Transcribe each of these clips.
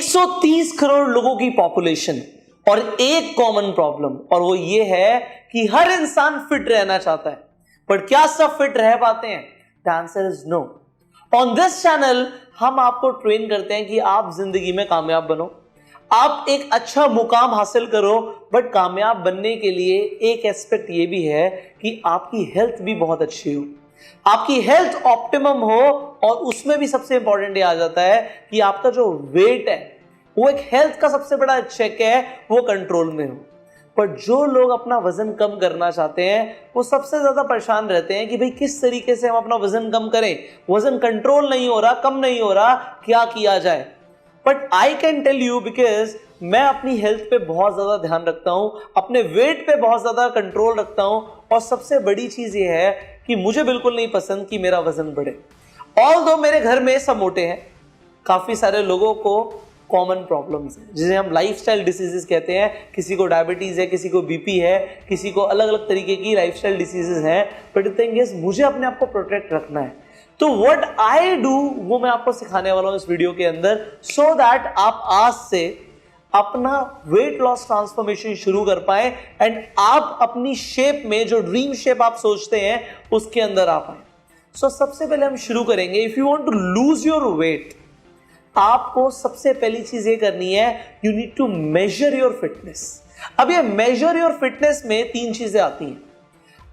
130 करोड़ लोगों की पॉपुलेशन और एक कॉमन प्रॉब्लम, और वो ये है कि हर इंसान फिट रहना चाहता है, बट क्या सब फिट रह पाते हैं? The answer is no. On this channel हम आपको ट्रेन करते हैं कि आप जिंदगी में कामयाब बनो, आप एक अच्छा मुकाम हासिल करो, बट कामयाब बनने के लिए एक एस्पेक्ट ये भी है कि आपकी हेल्थ भी बहुत अच्छी हो, आपकी हेल्थ ऑप्टिमम हो, और उसमें भी सबसे इंपॉर्टेंट ये आ जाता है कि आपका जो वेट है वो एक हेल्थ का सबसे बड़ा चेक है, वो कंट्रोल में हो। पर जो लोग अपना वजन कम करना चाहते हैं वो सबसे ज्यादा परेशान रहते हैं कि भाई किस तरीके से हम अपना वजन कम करें, वजन कंट्रोल नहीं हो रहा, कम नहीं हो रहा, क्या किया जाए। But I can tell you, because मैं अपनी हेल्थ पे बहुत ज्यादा ध्यान रखता हूं, अपने वेट पे बहुत ज्यादा कंट्रोल रखता हूं, और सबसे बड़ी चीज ये है कि मुझे बिल्कुल नहीं पसंद कि मेरा वजन बढ़े। ऑल्दो मेरे घर में सब मोटे हैं, काफी सारे लोगों को कॉमन प्रॉब्लम्स हैं जिसे हम लाइफस्टाइल डिसीजेस कहते हैं, किसी को डायबिटीज है, किसी को बीपी है, किसी को अलग अलग तरीके की लाइफस्टाइल डिसीजेस हैं। बट द थिंग इज, मुझे अपने आप को प्रोटेक्ट रखना है, तो व्हाट आई डू वो मैं आपको सिखाने वाला हूं इस वीडियो के अंदर, सो दैट आप आज से अपना वेट लॉस ट्रांसफॉर्मेशन शुरू कर पाए एंड आप अपनी शेप में, जो ड्रीम शेप आप सोचते हैं, उसके अंदर आ पाए। सो सबसे पहले हम शुरू करेंगे, if you want to lose your weight, आपको सबसे पहली चीज ये करनी है, you need to measure your fitness. अब ये मेजर योर फिटनेस में तीन चीजें आती हैं,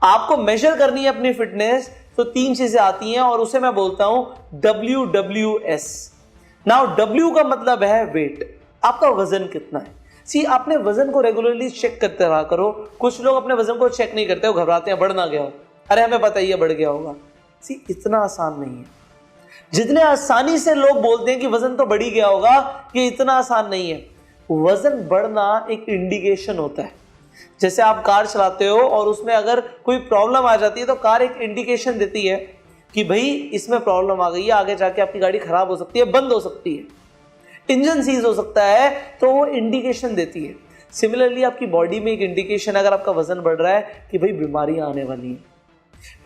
आपको मेजर करनी है अपनी फिटनेस, तो तीन चीजें आती हैं, और उसे मैं बोलता हूं WWS। नाउ W का मतलब है वेट, आपका वजन कितना है। सी, आपने वजन को रेगुलरली चेक करते रहा करो। कुछ लोग अपने वजन को चेक नहीं करते, वो घबराते हैं बढ़ ना गया हो, अरे हमें पता ही है बढ़ गया होगा। सी, इतना आसान नहीं है जितने आसानी से लोग बोलते हैं कि वजन तो बढ़ ही गया होगा, ये इतना आसान नहीं है। वजन बढ़ना एक इंडिकेशन होता है, जैसे आप कार चलाते हो और उसमें अगर कोई प्रॉब्लम आ जाती है तो कार एक इंडिकेशन देती है कि भाई इसमें प्रॉब्लम आ गई है, आगे जाके आपकी गाड़ी खराब हो सकती है, बंद हो सकती है, इंजन सीज हो सकता है, तो वो इंडिकेशन देती है। सिमिलरली आपकी बॉडी में एक इंडिकेशन, अगर आपका वजन बढ़ रहा है कि भाई बीमारियां आने वाली हैं,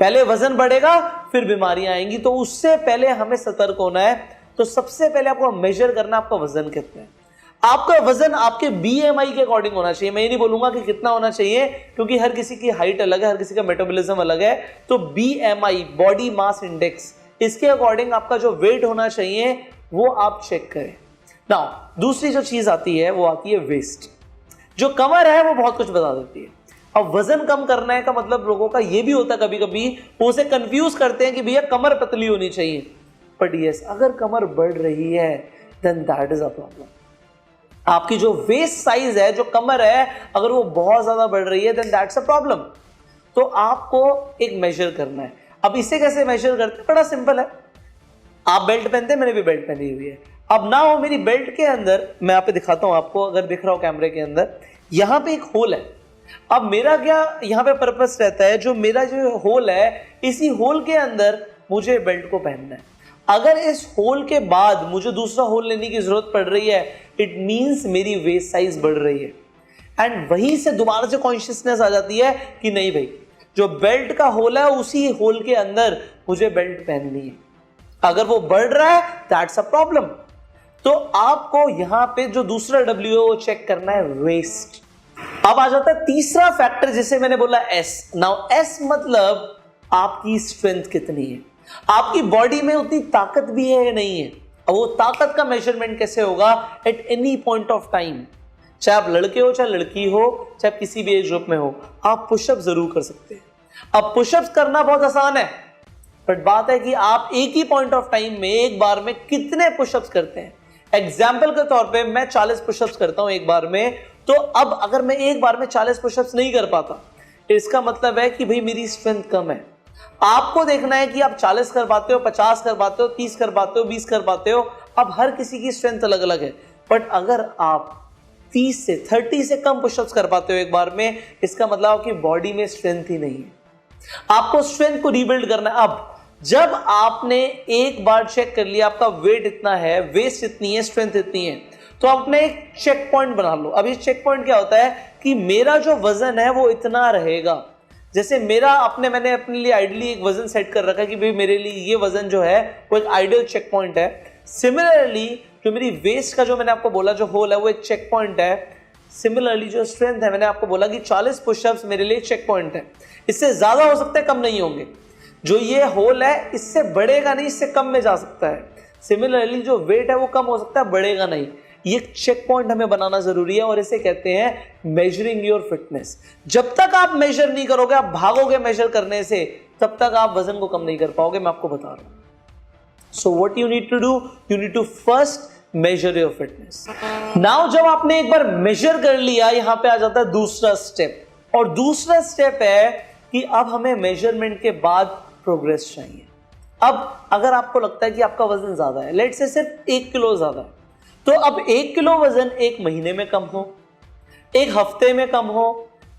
पहले वजन बढ़ेगा फिर बीमारियां आएंगी, तो उससे पहले हमें सतर्क होना है। तो सबसे पहले आपको मेजर करना, आपका वजन कितना है। आपका वजन आपके BMI के अकॉर्डिंग होना चाहिए। मैं ये नहीं बोलूंगा कि कितना होना चाहिए, क्योंकि हर किसी की हाइट अलग है, हर किसी का मेटाबॉलिज्म अलग है। तो BMI, बॉडी मास इंडेक्स, इसके अकॉर्डिंग आपका जो वेट होना चाहिए वो आप चेक करें। नाउ दूसरी जो चीज आती है वो आती है वेस्ट। जो कमर है वो बहुत कुछ बता देती है। अब वजन कम करना है का मतलब लोगों का ये भी होता है, कभी कभी वो उसे कंफ्यूज करते हैं कि भैया कमर पतली होनी चाहिए। बट यस, अगर कमर बढ़ रही है then that is a problem. आपकी जो वेस्ट साइज है, जो कमर है, अगर वो बहुत ज्यादा बढ़ रही है देन दैट्स अ प्रॉब्लम। तो आपको एक मेजर करना है। अब इसे कैसे मेजर करते हैं? बड़ा सिंपल है। आप बेल्ट पहनते हैं, मैंने भी बेल्ट पहनी हुई है। अब ना हो मेरी बेल्ट के अंदर, मैं यहाँ पे दिखाता हूं आपको, अगर दिख रहा हो कैमरे के अंदर, यहां पे एक होल है। अब मेरा क्या यहाँ पे पर्पस रहता है, जो मेरा जो होल है, इसी होल के अंदर मुझे बेल्ट को पहनना है। अगर इस होल के बाद मुझे दूसरा होल लेने की जरूरत पड़ रही है, इट मींस मेरी वेस्ट साइज बढ़ रही है। एंड वहीं से दोबारा से कॉन्शियसनेस आ जाती है कि नहीं भाई, जो बेल्ट का होल है उसी होल के अंदर मुझे बेल्ट पहननी है। अगर वो बढ़ रहा है दैट्स अ प्रॉब्लम। तो आपको यहां पे जो दूसरा W है वो चेक करना है, वेस्ट। अब आ जाता है तीसरा फैक्टर, जिसे मैंने बोला S। नाउ S मतलब आपकी स्ट्रेंथ कितनी है, आपकी बॉडी में उतनी ताकत भी है या नहीं है। अब वो ताकत का मेजरमेंट कैसे होगा? At any point of time, चाहे आप लड़के हो चाहे लड़की हो, चाहे किसी भी एज ग्रुप में हो, आप पुशअप जरूर कर सकते हैं। अब पुशअप्स करना बहुत आसान है, बट बात है कि आप एक ही पॉइंट ऑफ टाइम में एक बार में कितने पुशअप्स करते हैं। एग्जाम्पल के तौर पे मैं 40 पुशअप्स करता हूं एक बार में, तो अब अगर मैं एक बार में 40 पुशअप्स नहीं कर पाता, इसका मतलब है कि भाई मेरी स्ट्रेंथ कम है। आपको देखना है कि आप 40 कर पाते हो, 50 कर पाते हो, 30 कर पाते हो, 20 कर पाते हो। अब हर किसी की स्ट्रेंथ अलग अलग है, बट अगर आप 30 से कम पुशअप्स कर पाते हो एक बार में, इसका मतलब आपकी बॉडी में स्ट्रेंथ ही नहीं है। आपको स्ट्रेंथ को रीबिल्ड करना है। अब जब आपने एक बार चेक कर लिया आपका वेट इतना है, वेस्ट इतनी है, स्ट्रेंथ इतनी है, तो अपने एक चेक पॉइंट बना लो। अब ये चेक पॉइंट क्या होता है कि मेरा जो वजन है वो इतना रहेगा। जैसे मैंने अपने लिए आइडियली एक वजन सेट कर रखा है कि भाई मेरे लिए ये वजन जो है वो एक आइडियल चेक पॉइंट है। सिमिलरली जो मेरी वेस्ट का जो मैंने आपको बोला जो होल है वो एक चेक पॉइंट है। सिमिलरली जो स्ट्रेंथ है, मैंने आपको बोला कि 40 पुशअप्स मेरे लिए चेक पॉइंट है, इससे ज्यादा हो सकता है, कम नहीं होंगे। जो ये होल है इससे बढ़ेगा नहीं, इससे कम में जा सकता है। सिमिलरली जो वेट है वो कम हो सकता है, बढ़ेगा नहीं। ये चेक पॉइंट हमें बनाना जरूरी है और इसे कहते हैं मेजरिंग योर फिटनेस। जब तक आप मेजर नहीं करोगे, आप भागोगे मेजर करने से, तब तक आप वजन को कम नहीं कर पाओगे, मैं आपको बता रहा हूं। So what you need to do, you need to first measure your fitness. Now जब आपने एक बार मेजर कर लिया, यहां पे आ जाता है दूसरा स्टेप, और दूसरा स्टेप है कि अब हमें मेजरमेंट के बाद प्रोग्रेस चाहिए। अब अगर आपको लगता है कि आपका वजन ज्यादा है, लेट्स से सिर्फ 1 किलो ज्यादा है, तो अब 1 किलो वजन 1 महीने में कम हो, 1 हफ्ते में कम हो,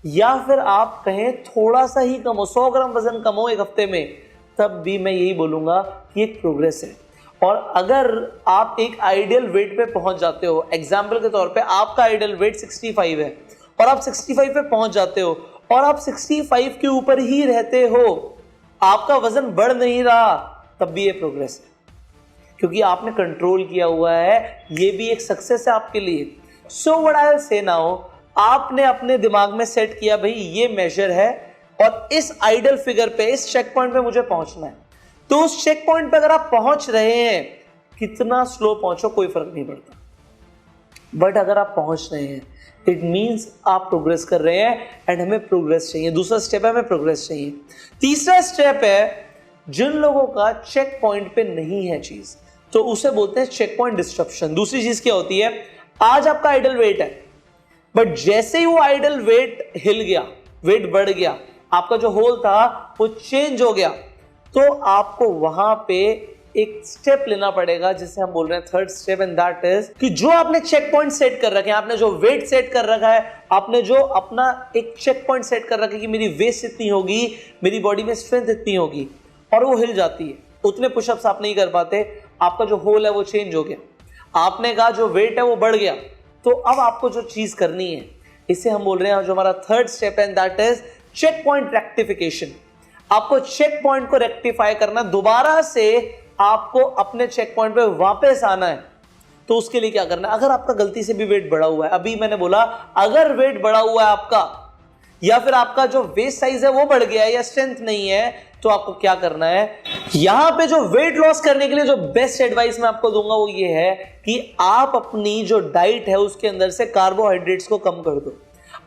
या फिर आप कहें थोड़ा सा ही कम हो, 100 ग्राम वजन कम हो 1 हफ्ते में, तब भी मैं यही बोलूंगा कि एक प्रोग्रेस है। और अगर आप एक आइडियल वेट पे पहुंच जाते हो, एग्जाम्पल के तौर पे आपका आइडियल वेट 65 है और आप 65 पे पहुंच जाते हो और आप 65 के ऊपर ही रहते हो, आपका वजन बढ़ नहीं रहा, तब भी ये प्रोग्रेस है, क्योंकि आपने कंट्रोल किया हुआ है। ये भी एक सक्सेस है आपके लिए। So what I will say now, आपने अपने दिमाग में सेट किया भाई ये मेजर है और इस आइडियल फिगर पे, इस चेक पॉइंट पे मुझे पहुंचना है। तो उस चेक पॉइंट पे अगर आप पहुंच रहे हैं, कितना स्लो पहुंचो कोई फर्क नहीं पड़ता, बट अगर आप पहुंच रहे हैं इट मींस आप प्रोग्रेस कर रहे हैं, एंड हमें प्रोग्रेस चाहिए। दूसरा स्टेप है हमें प्रोग्रेस चाहिए। तीसरा स्टेप है जिन लोगों का चेक पॉइंट पे नहीं है चीज, तो उसे बोलते हैं चेक पॉइंट डिस्ट्रप्शन। दूसरी चीज क्या होती है, आज आपका आइडल वेट है, बट जैसे ही वो आइडल वेट हिल गया, वेट बढ़ गया, आपका जो होल था वो चेंज हो गया, तो आपको वहां पे एक स्टेप लेना पड़ेगा जिसे हम बोल रहे हैं third step, and that is कि जो आपने चेक पॉइंट सेट कर रखे हैं, आपने जो वेट सेट कर रखा है, आपने जो अपना एक चेक पॉइंट सेट कर रखा है कि मेरी वेस्ट इतनी होगी, मेरी बॉडी में स्ट्रेंथ इतनी होगी, और वो हिल जाती है, उतने पुशअप्स आप नहीं कर पाते, आपका जो होल है वो चेंज हो गया, आपने कहा जो वेट है वो बढ़ गया, तो अब आपको जो चीज करनी है, इसे हम बोल रहे हैं जो हमारा थर्ड स्टेप है, that is check point rectification. आपको चेक पॉइंट को रेक्टिफाई करना, दोबारा से आपको अपने चेक पॉइंट पे वापस आना है। तो उसके लिए क्या करना है, अगर आपका गलती से भी वेट बढ़ा हुआ है, अभी मैंने बोला अगर वेट बढ़ा हुआ है आपका, या फिर आपका जो वेस्ट साइज है वो बढ़ गया है या स्ट्रेंथ नहीं है, तो आपको क्या करना है, यहां पे जो वेट लॉस करने के लिए जो बेस्ट एडवाइस मैं आपको दूंगा वो ये है कि आप अपनी जो डाइट है उसके अंदर से कार्बोहाइड्रेट्स को कम कर दो।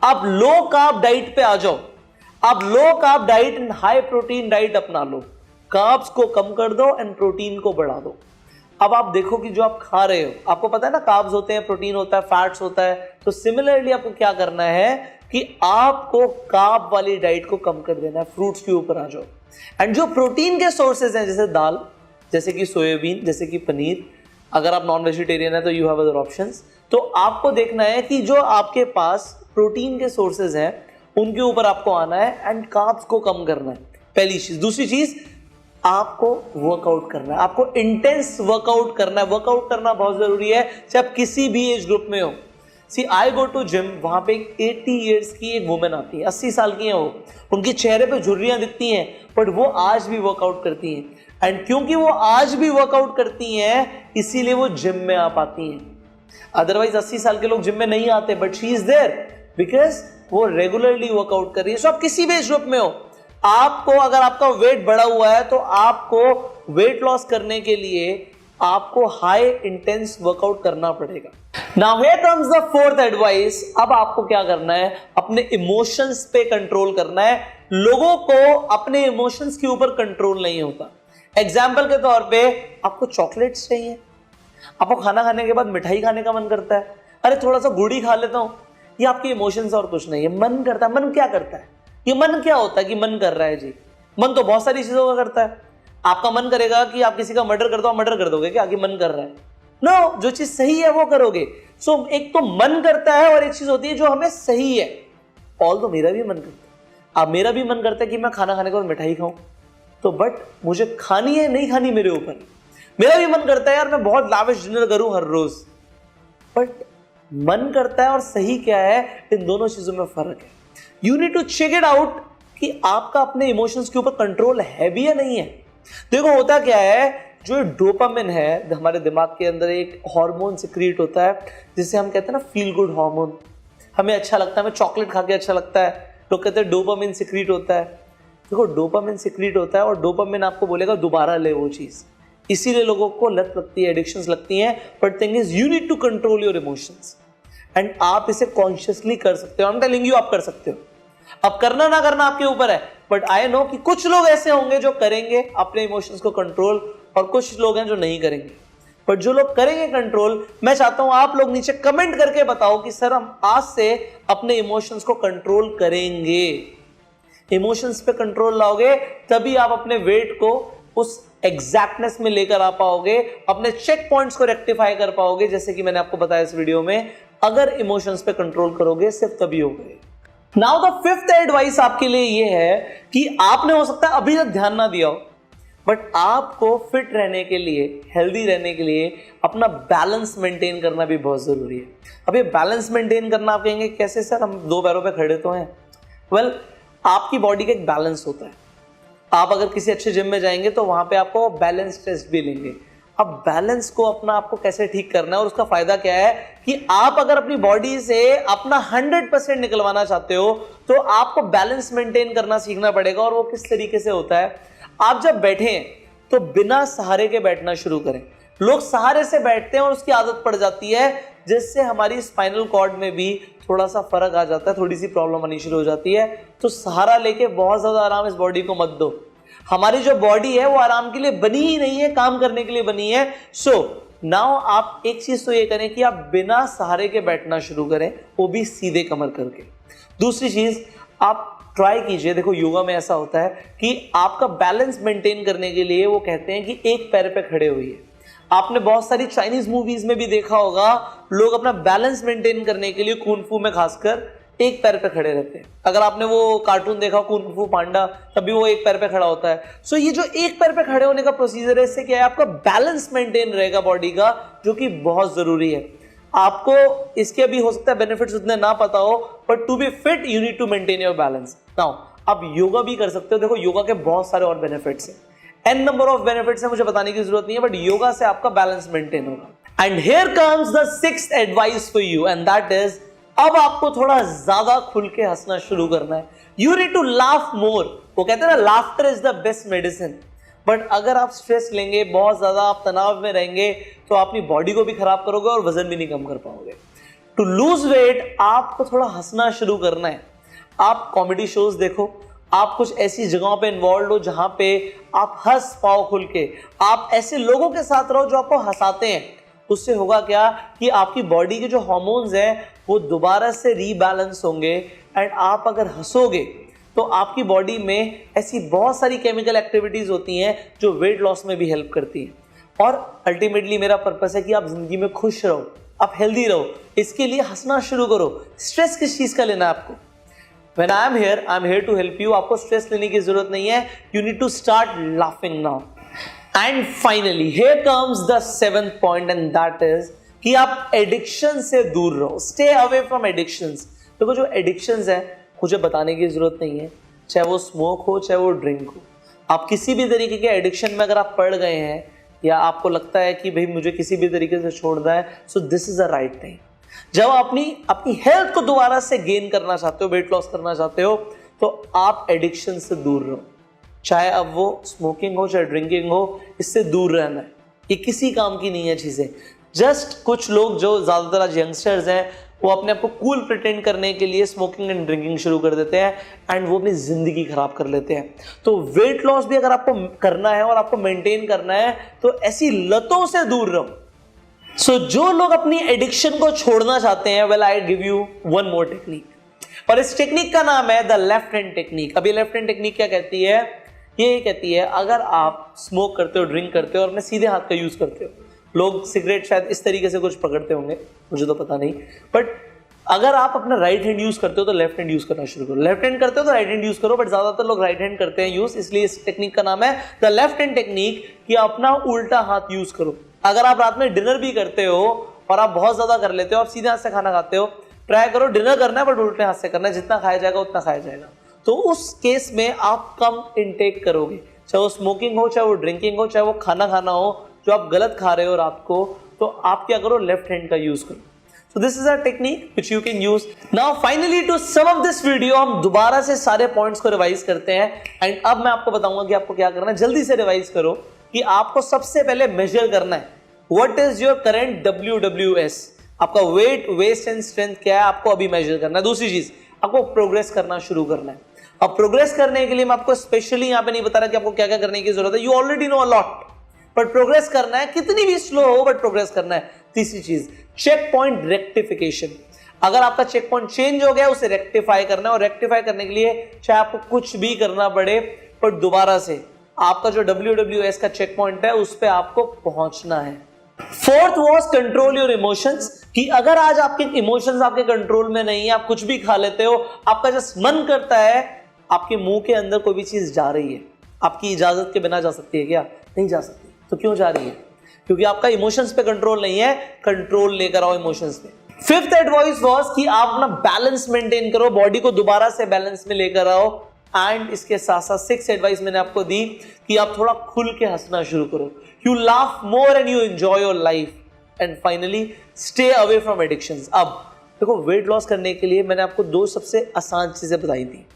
आप लो कार्ब डाइट पे आ जाओ, आप low carb diet and high protein diet अपना लो, कार्ब्स को कम कर दो एंड प्रोटीन को बढ़ा दो। अब आप देखो कि जो आप खा रहे हो, आपको पता है ना कार्ब्स होते हैं, प्रोटीन होता है, फैट्स होता है, तो सिमिलरली आपको क्या करना है कि आपको कार्ब वाली डाइट को कम कर देना है, फ्रूट्स के ऊपर आ जाओ। एंड जो प्रोटीन के सोर्सेज हैं, जैसे दाल, जैसे कि सोयाबीन, जैसे कि पनीर, अगर आप नॉन वेजिटेरियन है तो यू हैव अदर ऑप्शंस, तो आपको देखना है कि जो आपके पास प्रोटीन के सोर्सेज हैं उनके ऊपर आपको आना है एंड कार्ब्स को कम करना है, पहली चीज। दूसरी चीज, आपको वर्कआउट करना है, आपको इंटेंस वर्कआउट करना है। वर्कआउट करना बहुत जरूरी है, चाहे आप किसी भी एज ग्रुप में हो। सी आई गो टू जिम, वहां पे 80 इयर्स की एक वुमेन आती है, 80 साल की है वो, उनके चेहरे पे झुर्रियां दिखती हैं, बट वो आज भी वर्कआउट करती हैं। एंड क्योंकि वो आज भी वर्कआउट करती हैं, इसीलिए वो जिम में आ पाती हैं। अदरवाइज 80 साल के लोग जिम में नहीं आते, but she is there because वो रेगुलरली वर्कआउट कर रही है। सो आप किसी भी एज ग्रुप में हो, आपको अगर आपका वेट बढ़ा हुआ है तो आपको वेट लॉस करने के लिए आपको हाई इंटेंस वर्कआउट करना पड़ेगा। Now here comes the fourth advice. अब आपको क्या करना है, अपने इमोशंस पे कंट्रोल करना है। लोगों को अपने इमोशंस के ऊपर कंट्रोल नहीं होता। एग्जाम्पल के तौर पे, आपको चॉकलेट्स चाहिए, आपको खाना खाने के बाद मिठाई खाने का मन करता है, अरे थोड़ा सा गुड़ ही खा लेता हूं, ये आपके इमोशंस और कुछ नहीं है। मन करता है, मन क्या करता है, ये मन क्या होता है कि मन कर रहा है जी, मन तो बहुत सारी चीजों का करता है। आपका मन करेगा कि आप किसी का मर्डर कर दो, मर्डर कर दोगे क्या, कि मन कर रहा है? नो, जो चीज सही है वो करोगे। सो एक तो मन करता है और एक चीज होती है जो हमें सही है। ऑल तो मेरा भी मन करता है, अब मेरा भी मन करता है कि मैं खाना खाने के बाद मिठाई खाऊं, तो बट मुझे खानी है नहीं खानी मेरे ऊपर। मेरा भी मन करता है यार मैं बहुत लाविश डिनर करूं हर रोज, बट मन करता है और सही क्या है, इन दोनों चीजों में फर्क है। You need to check it out कि आपका अपने इमोशंस के ऊपर कंट्रोल है भी या नहीं है। देखो होता क्या है जो डोपामिन है हमारे दिमाग के अंदर एक हार्मोन सिक्रीट होता है जिसे हम कहते हैं ना फील गुड हार्मोन। हमें अच्छा लगता है, हमें चॉकलेट खा के अच्छा लगता है, लोग कहते हैं डोपामिन सिक्रीट होता है। देखो डोपामिन सिक्रीट होता है और डोपामिन आपको बोलेगा दोबारा ले वो चीज़, इसीलिए लोगों को लत लगती है, एडिक्शंस लगती हैं। But thing is you need to control your emotions and आप इसे कॉन्शियसली कर सकते हो। आई एम टेलिंग यू, आप कर सकते हो। अब करना ना करना आपके ऊपर है, बट आई नो कि कुछ लोग ऐसे होंगे जो करेंगे अपने इमोशंस को कंट्रोल और कुछ लोग हैं जो नहीं करेंगे। बट जो लोग करेंगे कंट्रोल, मैं चाहता हूं आप लोग नीचे कमेंट करके बताओ कि सर हम आज से अपने इमोशंस को कंट्रोल करेंगे। इमोशंस पे कंट्रोल लाओगे तभी आप अपने वेट को उस एग्जैक्टनेस में लेकर आ पाओगे, अपने चेक पॉइंट्स को रेक्टिफाई कर पाओगे। जैसे कि मैंने आपको बताया इस वीडियो में, अगर इमोशंस पे कंट्रोल करोगे सिर्फ तभी होगे। नाउ द फिफ्थ एडवाइस आपके लिए यह है कि आपने हो सकता है अभी तक ध्यान ना दिया हो, बट आपको फिट रहने के लिए, हेल्दी रहने के लिए अपना बैलेंस मेंटेन करना भी बहुत जरूरी है। अब ये बैलेंस मेंटेन करना आप कहेंगे कैसे सर, हम दो पैरों पे खड़े तो हैं। वेल, आपकी बॉडी का एक बैलेंस होता है। आप अगर किसी अच्छे जिम में जाएंगे तो वहां पे आपको बैलेंस टेस्ट भी लेंगे। अब बैलेंस को अपना आपको कैसे ठीक करना है और उसका फायदा क्या है कि आप अगर अपनी बॉडी से अपना 100% निकलवाना चाहते हो तो आपको बैलेंस मेंटेन करना सीखना पड़ेगा। और वो किस तरीके से होता है, आप जब बैठे तो बिना सहारे के बैठना शुरू करें। लोग सहारे से बैठते हैं और उसकी आदत पड़ जाती है, जिससे हमारी स्पाइनल कॉर्ड में भी थोड़ा सा फर्क आ जाता है, थोड़ी सी प्रॉब्लम आनी शुरू हो जाती है। तो सहारा लेके बहुत ज्यादा आराम इस बॉडी को मत दो। हमारी जो बॉडी है वो आराम के लिए बनी ही नहीं है, काम करने के लिए बनी है। सो नाउ आप एक चीज तो ये करें कि आप बिना सहारे के बैठना शुरू करें, वो भी सीधे कमर करके। दूसरी चीज आप ट्राई कीजिए, देखो योगा में ऐसा होता है कि आपका बैलेंस मेंटेन करने के लिए वो कहते हैं कि एक पैर पे खड़े होइए। आपने बहुत सारी चाइनीज मूवीज में भी देखा होगा, लोग अपना बैलेंस मेंटेन करने के लिए कुंग फू में खासकर एक पैर पे खड़े रहते हैं। अगर आपने वो कार्टून देखा कुंग फू पांडा, तभी वो एक पैर पे खड़ा होता है। सो ये जो एक पैर पे खड़े होने का प्रोसीजर है, इससे क्या है, आपका बैलेंस मेंटेन रहेगा बॉडी का, जो कि बहुत जरूरी है। आपको इसके भी हो सकता है बेनिफिट्स उतने ना पता हो, but to be fit you need to maintain your balance. Now आप योगा भी कर सकते हो। देखो योगा के बहुत सारे और बेनिफिट्स हैं, एन नंबर ऑफ बेनिफिट्स है, मुझे बताने की जरूरत नहीं है, बट योगा से आपका बैलेंस मेंटेन होगा। And here comes the sixth advice for you and that is, अब आपको थोड़ा ज्यादा खुल के हंसना शुरू करना है। यू नीड टू लाफ मोर। वो कहते हैं ना, laughter is the best medicine. But अगर आप स्ट्रेस लेंगे, बहुत ज्यादा आप तनाव में रहेंगे, तो अपनी बॉडी को भी खराब करोगे और वजन भी नहीं कम कर पाओगे। टू लूज वेट आपको थोड़ा हंसना शुरू करना है। आप कॉमेडी शोज देखो, आप कुछ ऐसी जगहों पे इन्वॉल्व हो जहां पे आप हंस पाओ खुल के। आप ऐसे लोगों के साथ रहो जो आपको हंसाते हैं। उससे होगा क्या कि आपकी बॉडी के जो हार्मोन्स हैं वो दोबारा से रीबैलेंस होंगे। एंड आप अगर हंसोगे तो आपकी बॉडी में ऐसी बहुत सारी केमिकल एक्टिविटीज होती हैं जो वेट लॉस में भी हेल्प करती हैं। और अल्टीमेटली मेरा पर्पस है कि आप जिंदगी में खुश रहो, आप हेल्दी रहो। इसके लिए हंसना शुरू करो। स्ट्रेस किस चीज का लेना है आपको? When I am here to help you. आपको स्ट्रेस लेने की जरूरत नहीं है। You need to start laughing now. And finally, here comes the seventh point and that is कि आप एडिक्शन से दूर रहो। Stay away from addictions. देखो जो एडिक्शंस है मुझे बताने की जरूरत नहीं है, चाहे वो स्मोक हो चाहे वो ड्रिंक हो। आप किसी भी तरीके के एडिक्शन में अगर आप पड़ गए हैं या आपको लगता है कि भाई मुझे किसी भी तरीके से छोड़ना है, so this is a right time. जब अपनी हेल्थ को दोबारा से गेन करना चाहते हो, वेट लॉस करना चाहते हो, तो आप एडिक्शन से दूर रहो। चाहे अब वो स्मोकिंग हो चाहे ड्रिंकिंग हो, इससे दूर रहना है। ये किसी काम की नहीं है चीजें। जस्ट कुछ लोग जो ज्यादातर आज यंगस्टर्स हैं, वो अपने आप को कूल प्रिटेंड करने के लिए स्मोकिंग एंड ड्रिंकिंग शुरू कर देते हैं एंड वो अपनी जिंदगी खराब कर लेते हैं। तो वेट लॉस भी अगर आपको करना है और आपको मेंटेन करना है तो ऐसी लतों से दूर रहो। सो जो लोग अपनी एडिक्शन को छोड़ना चाहते हैं, well I give you one more technique, और इस टेक्निक का नाम है द लेफ्ट हैंड टेक्निक। अभी लेफ्ट हैंड टेक्निक क्या कहती है? ये कहती है अगर आप स्मोक करते हो, ड्रिंक करते हो और अपने सीधे हाथ का यूज करते हो, लोग सिगरेट शायद इस तरीके से कुछ पकड़ते होंगे, मुझे तो पता नहीं, बट अगर आप अपना राइट हैंड यूज करते हो तो लेफ्ट हैंड यूज करना शुरू करो। लेफ्ट हैंड करते हो तो राइट हैंड यूज करो, बट ज्यादातर लोग राइट हैंड करते हैं यूज, इसलिए इस टेक्निक का नाम है द लेफ्ट हैंड टेक्निक कि अपना उल्टा हाथ यूज करो। अगर आप रात में डिनर भी करते हो और आप बहुत ज्यादा कर लेते हो, आप सीधे हाथ से खाना खाते हो, ट्राई करो डिनर करना है बट उल्टे हाथ से करना है, जितना खाया जाएगा उतना खाया जाएगा। तो उस केस में आप कम इनटेक करोगे। चाहे वो स्मोकिंग हो, चाहे वो ड्रिंकिंग हो, चाहे वो खाना खाना हो जो आप गलत खा रहे हो रात को, तो आप क्या करो, लेफ्ट हैंड का यूज करो. So this is a technique which you can use. Now finally to sum up this video, हम दोबारा से सारे पॉइंट्स को रिवाइज करते हैं एंड अब मैं आपको बताऊंगा कि आपको क्या करना है. जल्दी से रिवाइज करो कि आपको सबसे पहले मेजर करना है what is your current WWS, आपका वेट, वेस्ट एंड स्ट्रेंथ क्या है, आपको अभी मेजर करना है. दूसरी चीज, आपको प्रोग्रेस करना शुरू करना है. अब प्रोग्रेस करने के लिए मैं आपको स्पेशली यहाँ पे नहीं बता रहा कि आपको क्या क्या करने की जरूरत है, you already know a lot, but progress करना है, कितनी भी स्लो हो बट प्रोग्रेस करना है. तीसरी चीज, चेक पॉइंट रेक्टिफिकेशन. अगर आपका चेक पॉइंट चेंज हो गया उसे रेक्टिफाई करना है, और रेक्टिफाई करने के लिए चाहे आपको कुछ भी करना पड़े पर दोबारा से आपका जो WWS का चेक पॉइंट है उस पे आपको पहुंचना है. Fourth was control your emotions, कि अगर आज आपके इमोशंस आपके कंट्रोल में नहीं है, आप कुछ भी खा लेते हो, आपका जस्ट मन करता है, आपके मुंह के अंदर कोई भी चीज जा रही है, आपकी इजाजत के बिना जा सकती है क्या? नहीं जा सकती. तो क्यों जा रही है? क्योंकि आपका इमोशंस पे कंट्रोल नहीं है. कंट्रोल लेकर आओ इमोशंस पे. फिफ्थ एडवाइस वाज कि आप अपना बैलेंस मेंटेन करो, बॉडी को दोबारा से बैलेंस में लेकर आओ. एंड इसके साथ साथ सिक्स्थ एडवाइस मैंने आपको दी कि आप थोड़ा खुल के हंसना शुरू करो. You laugh more and you enjoy your life. And finally stay away from addictions. अब देखो, वेट लॉस करने के लिए मैंने आपको दो सबसे आसान चीजें बताई थी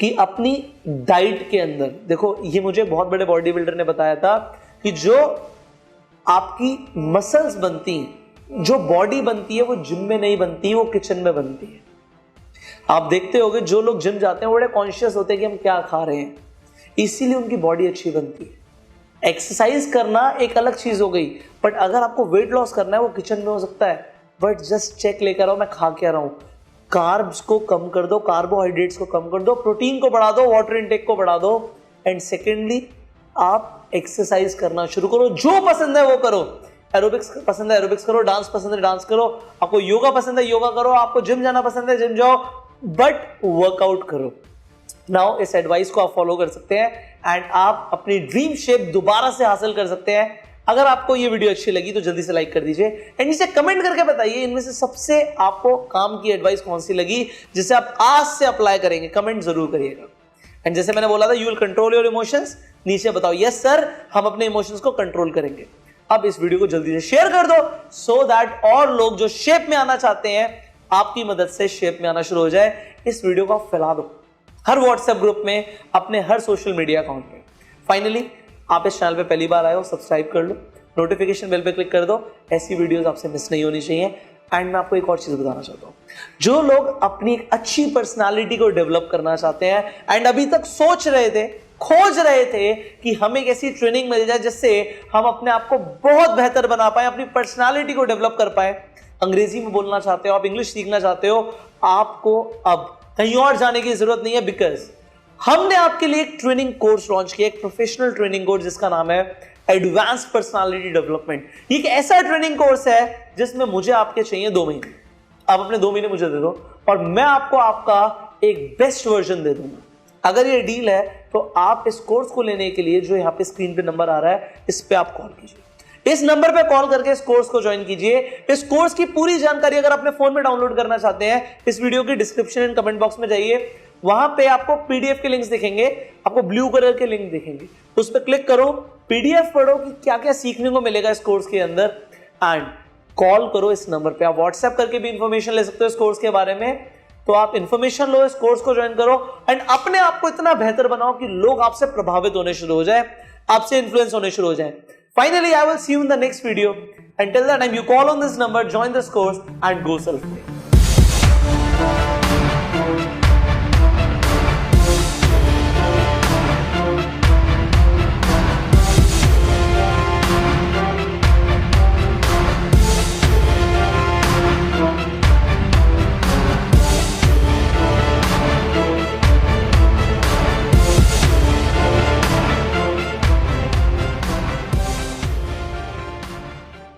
कि अपनी डाइट के अंदर देखो, ये मुझे बहुत बड़े बॉडी बिल्डर ने बताया था कि जो आपकी मसल्स बनती हैं, जो बॉडी बनती है, वो जिम में नहीं बनती, वो किचन में बनती है. आप देखते होंगे जो लोग जिम जाते हैं वो बड़े कॉन्शियस होते हैं कि हम क्या खा रहे हैं, इसीलिए उनकी बॉडी अच्छी बनती है. एक्सरसाइज करना एक अलग चीज हो गई, बट अगर आपको वेट लॉस करना है वो किचन में हो सकता है. बट जस्ट चेक लेकर आओ मैं खा क्या रहा हूं. कार्ब्स को कम कर दो, कार्बोहाइड्रेट्स को कम कर दो, प्रोटीन को बढ़ा दो, वाटर इनटेक को बढ़ा दो. एंड सेकेंडली, आप एक्सरसाइज करना शुरू करो. जो पसंद है वो करो. एरोबिक्स पसंद है एरोबिक्स करो, डांस पसंद है डांस करो, आपको योगा पसंद है योगा करो, आपको जिम जाना पसंद है जिम जाओ, बट वर्कआउट करो. नाउ इस एडवाइस को आप फॉलो कर सकते हैं एंड आप अपनी ड्रीम शेप दोबारा से हासिल कर सकते हैं. अगर आपको ये वीडियो अच्छी लगी तो जल्दी से लाइक कर दीजिए एंड नीचे कमेंट करके बताइए इनमें से सबसे आपको काम की एडवाइस कौन सी लगी जिसे आप आज से अप्लाई करेंगे. कमेंट जरूर करिएगा. एंड जैसे मैंने बोला था, you will control your emotions. नीचे बताओ यस सर, हम अपने इमोशंस को कंट्रोल करेंगे. अब इस वीडियो को जल्दी से शेयर कर दो सो दैट और लोग जो शेप में आना चाहते हैं आपकी मदद से शेप में आना शुरू हो जाए. इस वीडियो को फैला दो हर व्हाट्सएप ग्रुप में, अपने हर सोशल मीडिया अकाउंट पे. फाइनली, आप इस चैनल पे पहली बार आए हो, सब्सक्राइब कर लो, नोटिफिकेशन बेल पे क्लिक कर दो, ऐसी वीडियोस आपसे मिस नहीं होनी चाहिए. एंड मैं आपको एक और चीज बताना चाहता हूं, जो लोग अपनी एक अच्छी पर्सनालिटी को डेवलप करना चाहते हैं एंड अभी तक सोच रहे थे, खोज रहे थे कि हमें एक ऐसी ट्रेनिंग मिल जाए जिससे हम अपने आप को बहुत बेहतर बना पाए, अपनी पर्सनालिटी को डेवलप कर पाए, अंग्रेजी में बोलना चाहते हो, आप इंग्लिश सीखना चाहते हो, आपको अब कहीं और जाने की जरूरत नहीं है. बिकॉज हमने आपके लिए एक ट्रेनिंग कोर्स लॉन्च किया, एक प्रोफेशनल ट्रेनिंग कोर्स जिसका नाम है एडवांस्ड पर्सनालिटी डेवलपमेंट. ये एक ऐसा ट्रेनिंग कोर्स है जिसमें मुझे आपके चाहिए 2 महीने. आप अपने 2 महीने मुझे दे दो और मैं आपको आपका एक बेस्ट वर्जन दे दूंगा. अगर ये डील है तो आप इस कोर्स को लेने के लिए जो यहाँ पे स्क्रीन पे नंबर आ रहा है, इस पे आप कॉल कीजिए. इस नंबर पे कॉल करके इस कोर्स को ज्वाइन कीजिए. इस कोर्स की पूरी जानकारी अगर अपने फोन में डाउनलोड करना चाहते हैं, इस वीडियो की डिस्क्रिप्शन एंड कमेंट बॉक्स में जाइए, वहां पे आपको पीडीएफ के लिंक्स दिखेंगे, आपको ब्लू कलर के लिंक दिखेंगे, उस पर क्लिक करो, पीडीएफ पढ़ो कि क्या क्या सीखने को मिलेगा इस कोर्स के अंदर, एंड कॉल करो इस नंबर पे. आप व्हाट्सएप करके भी इंफॉर्मेशन ले सकते हो इस कोर्स के बारे में. तो आप इंफॉर्मेशन लो, इस कोर्स को ज्वाइन करो एंड अपने आप को इतना बेहतर बनाओ कि लोग आपसे प्रभावित होने शुरू हो जाए, आपसे इन्फ्लुएंस होने शुरू हो जाए. Finally, I will see you in the next video. Until that time, you call on this number, join this course and go self-made.